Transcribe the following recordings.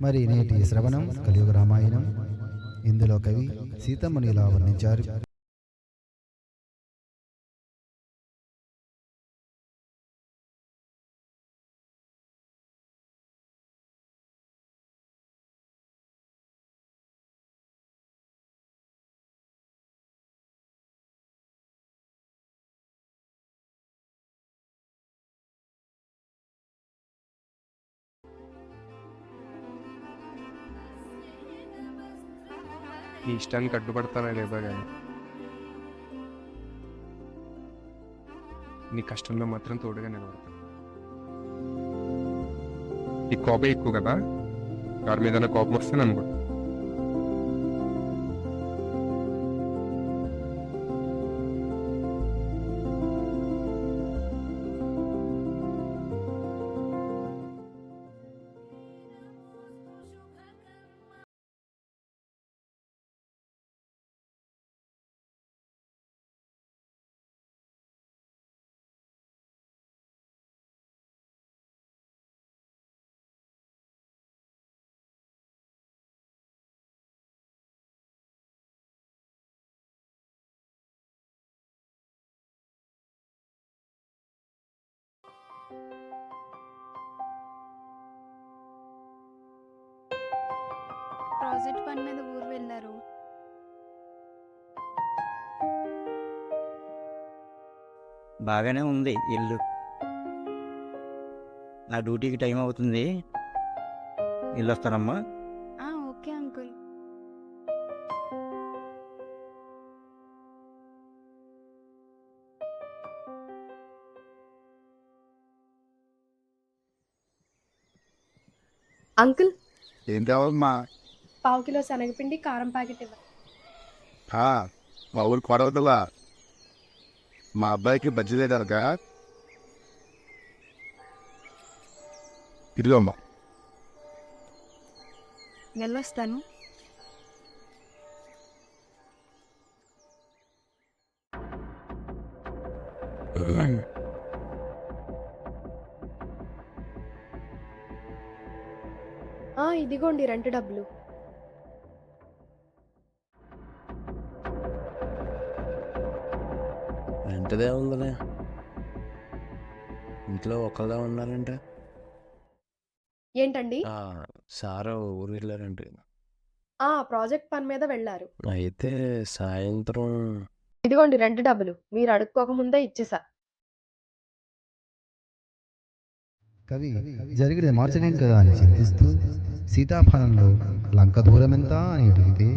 మరి నేటి శ్రవణం కలియుగ రామాయణం. ఇందులో కవి సీతమ్మని ఇలా వర్ణించారు. నీ ఇష్టానికి అడ్డుపడతానా లేదా కానీ నీ కష్టంలో మాత్రం తోడుగా నిలబడతాను. ఈ కోపం ఎక్కువ కదా, వారి మీద కోపం వస్తే అనుకో. ప్రాజెక్ట్ పని మీద ఊరు వెళ్ళారు. బాగానే ఉంది ఇల్లు. నా డ్యూటీకి టైం అవుతుంది, ఇల్లు వస్తానమ్మా. Okay uncle. అంకుల్, ఏం కావాలమ్మా? పావు కిలో శనగపిండి, కారం ప్యాకెట్ ఇవ్వండి. మా ఊరు కొడవద్దులా, మా అబ్బాయికి బజ్జీ లేదనక ఇదిగోమ్మా. వెళ్ళొస్తాను. ఇదిగోండి రెంట్ డబ్బులు. ఎంతదే ఉందనే, ఇంట్లో ఒకళ్ళే ఉన్నారంటే. ఏంటండి? సారు ఊరు వెళ్ళారంటే. ప్రాజెక్ట్ పని మీద వెళ్ళారు. అయితే సాయంత్రం. ఇదిగోండి రెంట్ డబ్బులు, మీరు అడుక్కోకముందే ఇచ్చేసా. కవి జరిగినది మార్చలేం కదా అని చింతిస్తూ సీతాఫలంలో లంక దూరం ఎంత అని అడిగితే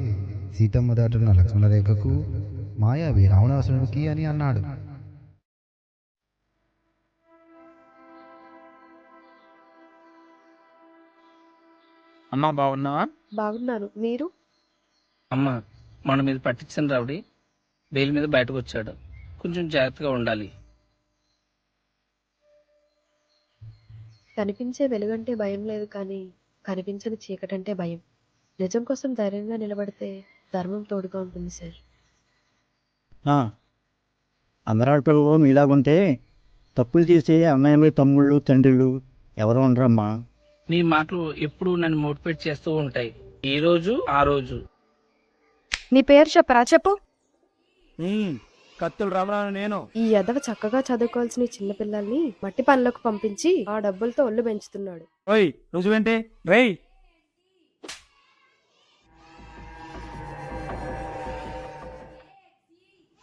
సీతమ్మ దాటున్న లక్ష్మణ రేఖకు మాయావి రావణాసురుడికి అని అన్నాడు. అమ్మా బాగున్నావా? బాగున్నాను, మీరు? అమ్మ మన మీద పట్టించిన రావుడి బెయిల్ మీద బయటకు వచ్చాడు, కొంచెం జాగ్రత్తగా ఉండాలి. కనిపించే వెలుగంటే భయం లేదు, కానీ కనిపించని చీకటంటే భయం. నిజం కోసం ధైర్యంగా నిలబడితే ధర్మం తోడుగా ఉంటుంది సార్. అందరూ ఆడపిల్లలు మీలాగుంటే తప్పులు చేసే అన్నయ్యలు, తమ్ముళ్ళు, తండ్రులు ఎవరు ఉండరమ్మా. నీ మాటలు ఎప్పుడు నన్ను మోటివేట్ చేస్తూ ఉంటాయి, ఈ రోజు ఆ రోజు. నీ పేరు చెప్పరా? చెప్పు. కత్తులు రామరాను నేను. ఈ యదవ చక్కగా చదువుకోవాల్సిన చిన్నపిల్లల్ని మట్టి పనులకు పంపించి ఆ డబ్బులతో ఒళ్ళు పెంచుతున్నాడు. రుజువేంటే రేయ్.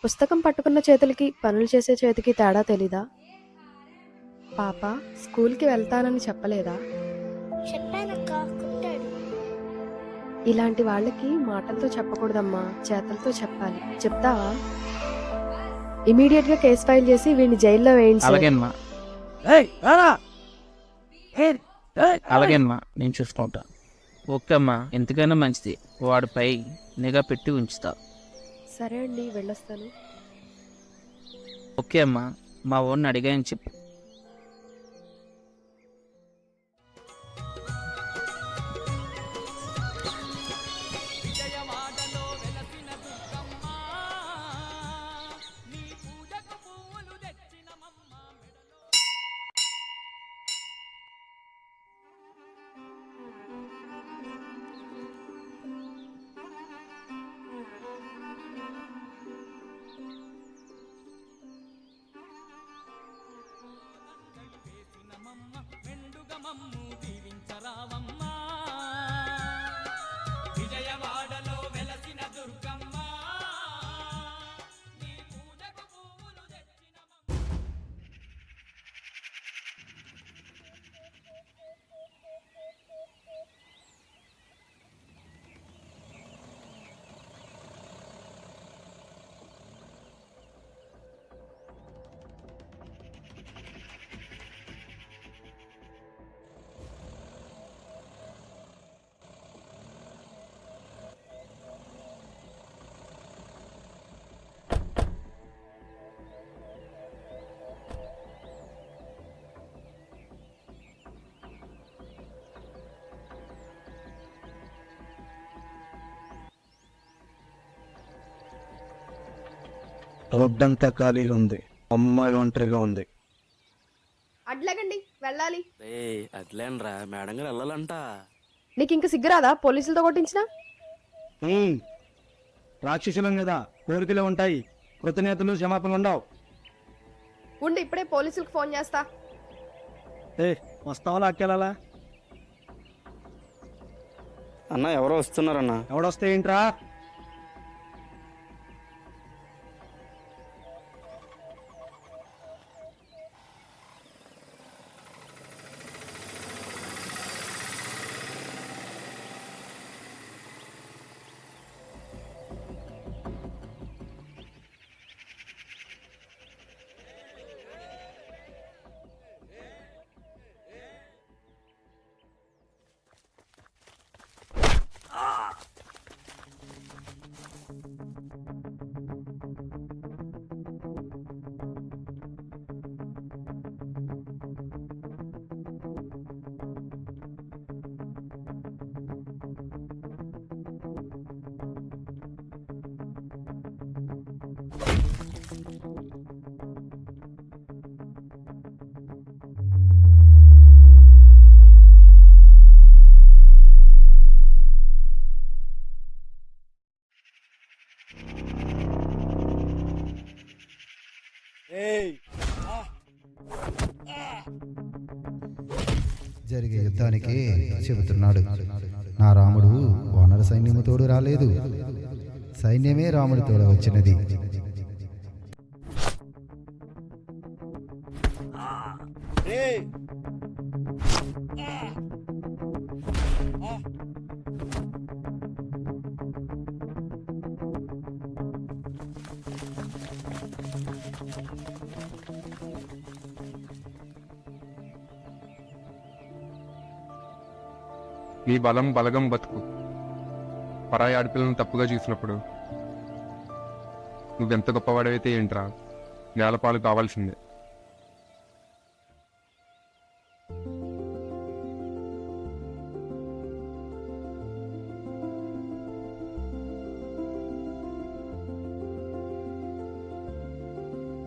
పుస్తకం పట్టుకున్న చేతులకి పనులు చేసే చేతికి తేడా తెలీదా? పాప స్కూల్కి వెళ్తానని చెప్పలేదా? ఇలాంటి వాళ్ళకి మాటలతో చెప్పకూడదమ్మా, చేతలతో చెప్పాలి. చెప్తావా? ఇమీడియట్ గా కేసు ఫైల్ చేసి వీడిని జైల్లో వేయండి. అలాగేనమ్మా, నేను చూసుకుంటా. ఓకే అమ్మా, ఎంతకైనా మంచిది, వాడిపై నిఘా పెట్టి ఉంచుతా. సరే అండి, వెళ్ళొస్తాను. ఓకే అమ్మా, మా వాడిని అడిగాయని చెప్పు. రోడ్డంతా ఖాళీగా ఉంది. అమ్మాయి ఒంటరిగా ఉంది. అడ్లగండి వెళ్ళాలి. అట్లేనరా మేడం గారు వెళ్ళాలంట. నీకు ఇంక సిగ్గురాదా పోలీసులతో కొట్టించిన? రాక్షసులం కదా, కోరికలు ఉంటాయి, కృతజ్ఞతలు క్షమాపణ ఉండవు. ఉండి ఇప్పుడే పోలీసులకు ఫోన్ చేస్తా. వస్తావా అక్కెలా? అన్న ఎవరో వస్తున్నారన్న. ఎవడొస్తే ఏంట్రా? జరిగే యుద్ధానికి చెబుతున్నాడు. నా రాముడు వానర సైన్యము తోడు రాలేదు, సైన్యమే రాముడి తోడు వచ్చినది. నీ బలం బలగం బతుకు. పరాయి ఆడపిల్లను తప్పుగా చూసినప్పుడు నువ్వెంత గొప్పవాడైతే ఏంట్రా, నేలపాలు కావాల్సిందే.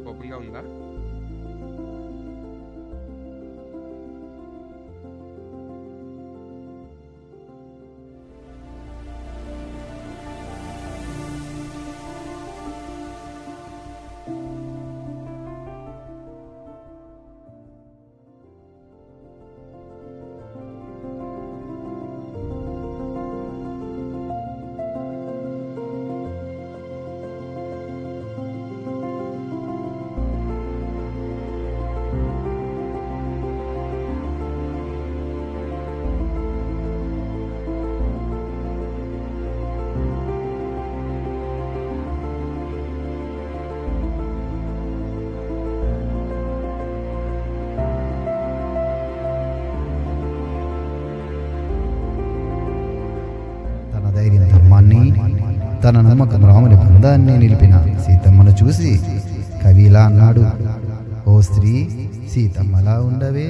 కోపంగా ఉందా? తన నమ్మకం రాముని బంధాన్ని నిలిపిన సీతమ్మను చూసి కవి ఇలా అన్నాడు. ఓ స్త్రీ, సీతమ్మలా ఉండవే.